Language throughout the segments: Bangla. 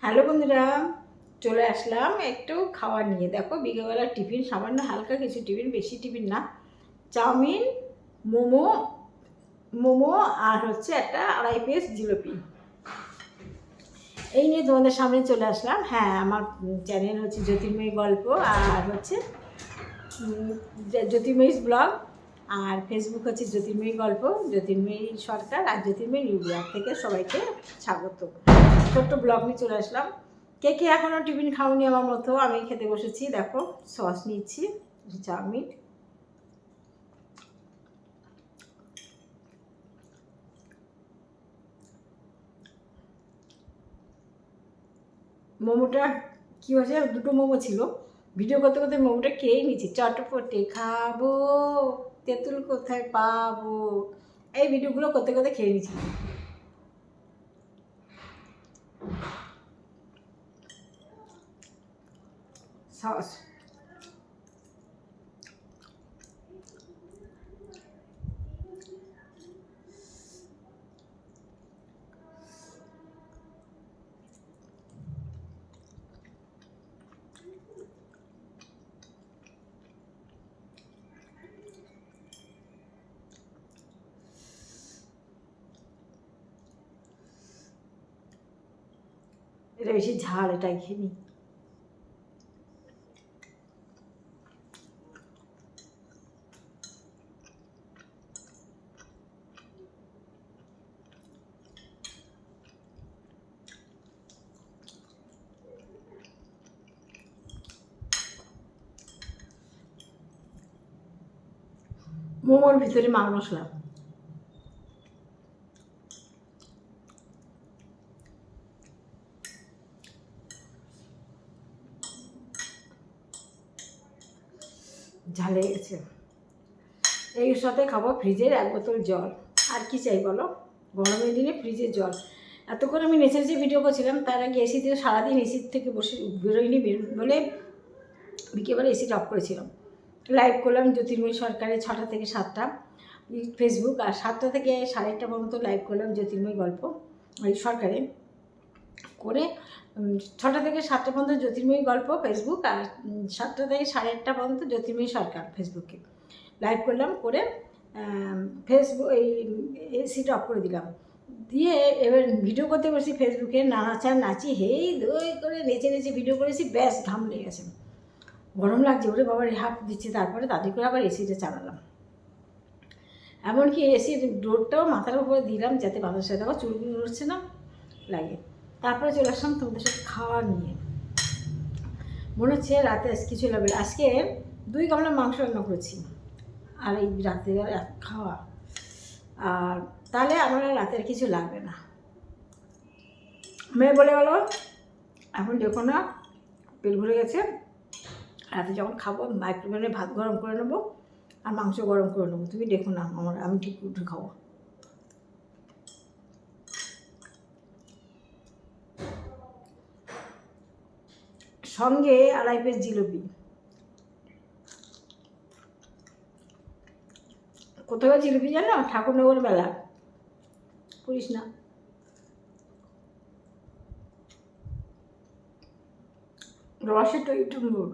হ্যালো বন্ধুরা, চলে আসলাম একটু খাওয়া নিয়ে। দেখো বিকেলবেলা টিফিন সামান্য হালকা কিছু টিফিন, বেশি টিফিন না। চাউমিন, মোমো মোমো আর হচ্ছে একটা 2.5 পিস জিলিপি, এই নিয়ে তোমাদের সামনে চলে আসলাম। হ্যাঁ, আমার চ্যানেল হচ্ছে জ্যোতির্ময়ী গল্প, আর হচ্ছে জ্যোতির্ময়ী ব্লগ, আর ফেসবুক হচ্ছে জ্যোতির্ময়ী গল্প, জ্যোতির্ময়ী সরকার আর জ্যোতির্ময়ী নিউজ থেকে সবাইকে স্বাগত। ছোট্ট ব্লগ নিয়ে চলে আসলাম। কে কে এখনও টিফিন খাওনি আমার মতো? আমি খেতে বসেছি। দেখো সস নিচ্ছি, চাউমিন, মোমোটা কী হয়েছে, দুটো মোমো ছিল, ভিডিও করতে করতে মোমোটা খেয়েই নিচ্ছি। চটপটে খাবো, তেঁতুল কোথায় পাবো, এই ভিডিওগুলো করতে করতে খেয়ে নিচ্ছি। সস এটা বেশি ঝাল, এটাই খেয়ে নিই। মোমোর ভিতরে মাল মশলা, ঝালে গেছে। এই সাথে খাবো ফ্রিজের 1 বোতল জল। আর কি চাই বলো, গরমের দিনে ফ্রিজের জল। এত করে আমি নেচে নেচে ভিডিও করছিলাম, তার আগে এসিতে সারাদিন এসির থেকে বসে বেরোয়নি বলে বিকেলবেলা এসিটা অফ করেছিলাম। লাইভ করলাম জ্যোতির্ময়ী সরকারের 6টা থেকে 7টা ফেসবুক, আর 7টা থেকে 1:30 পর্যন্ত লাইভ করলাম জ্যোতির্ময়ী গল্প ওই সরকারে করে। 6টা থেকে 7টা পর্যন্ত জ্যোতির্ময়ী গল্প ফেসবুক, আর 7টা থেকে 8:30 পর্যন্ত জ্যোতির্ময়ী সরকার ফেসবুকে লাইভ করলাম করে। ফেসবুক এই এসিটা অফ করে দিলাম, দিয়ে এবার ভিডিও করতে বসি ফেসবুকে, নাচি হেই দই করে নেচে নেচে ভিডিও করেছি, ব্যাস ঘাম লেগে গেছে, গরম লাগছে, ওরে বাবার হাফ দিচ্ছে। তারপরে তাদের করে আবার এসিটা চালালাম, এমনকি এসির ডোরটাও মাথার উপরে দিলাম যাতে বাতাস সাথে আবার চুলগুলো উঠছে না লাগে। তারপরে চলে আসলাম তোমাদের সাথে খাওয়া নিয়ে। মনে হচ্ছে রাতে কিছু লাগবে। আজকে 2 গামলা মাংস রান্না করেছি, আর এই রাতে খাওয়া, আর তাহলে আমার রাতের কিছু লাগবে না। মেয়ে বলে গেল এখন দেখো না পেট ভরে গেছে, রাতে যখন খাবো মাইক্রোওভেনে ভাত গরম করে নেবো আর মাংস গরম করে নেবো, তুমি দেখো না আমি ঠিক উঠে খাবো। সঙ্গে 2.5 পিস জিলিপি। কোথাও জিলিপি জানো? ঠাকুরনগর মেলা, করিস না। রসে টইটুম্বুর,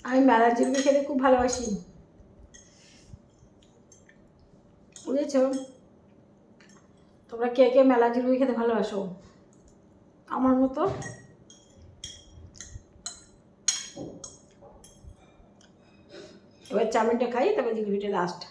আমি মেলার জিলিপি খেতে খুব ভালোবাসি, বুঝেছ? তোমরা কে কে মেলা জিলিপি খেতে ভালোবাসো আমার মতো? এবার চাউমিনটা খাই, তারপর জিলিপিটা লাস্ট।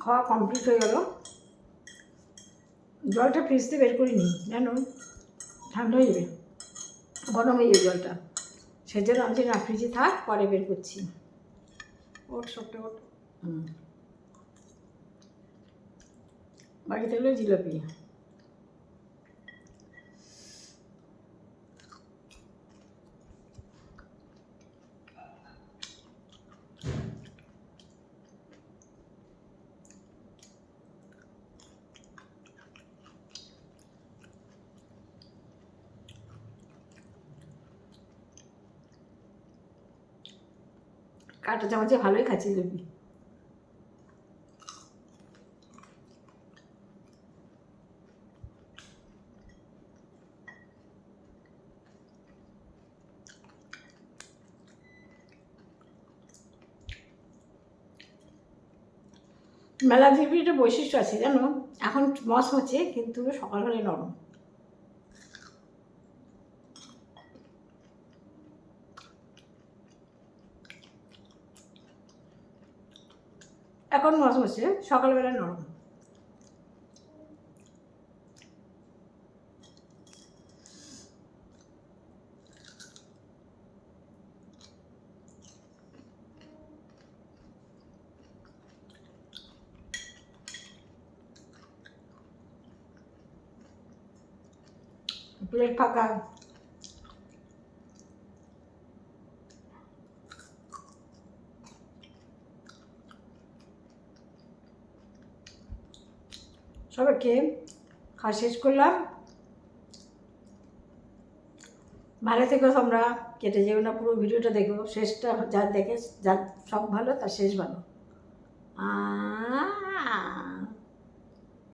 খাওয়া কমপ্লিট হয়ে গেল। জলটা ফ্রিজ থেকে বের করিনি, জানো ঠান্ডা হয়ে যাবে, গরম হয়ে যাবে জলটা, সেজন্য আমি না ফ্রিজে থাক, পরে বের করছি। ওট সবটা ওট। বাকি থাকলে জিলাপি। কাঁটা চামচে ভালোই খাচ্ছি জিলাপি। মেলা জিলাপির একটা বৈশিষ্ট্য আছে জানো, এখন মচমচে কিন্তু সকাল হলে নরম। এখন মচমচে, সকালবেলা নরম। প্লেট ফাঁকা। সবাইকে খাওয়া শেষ করলাম। ভালো থেকো তোমরা, কেটে যেও না, পুরো ভিডিওটা দেখো, শেষটা যার দেখে যার সব ভালো তার শেষ ভালো।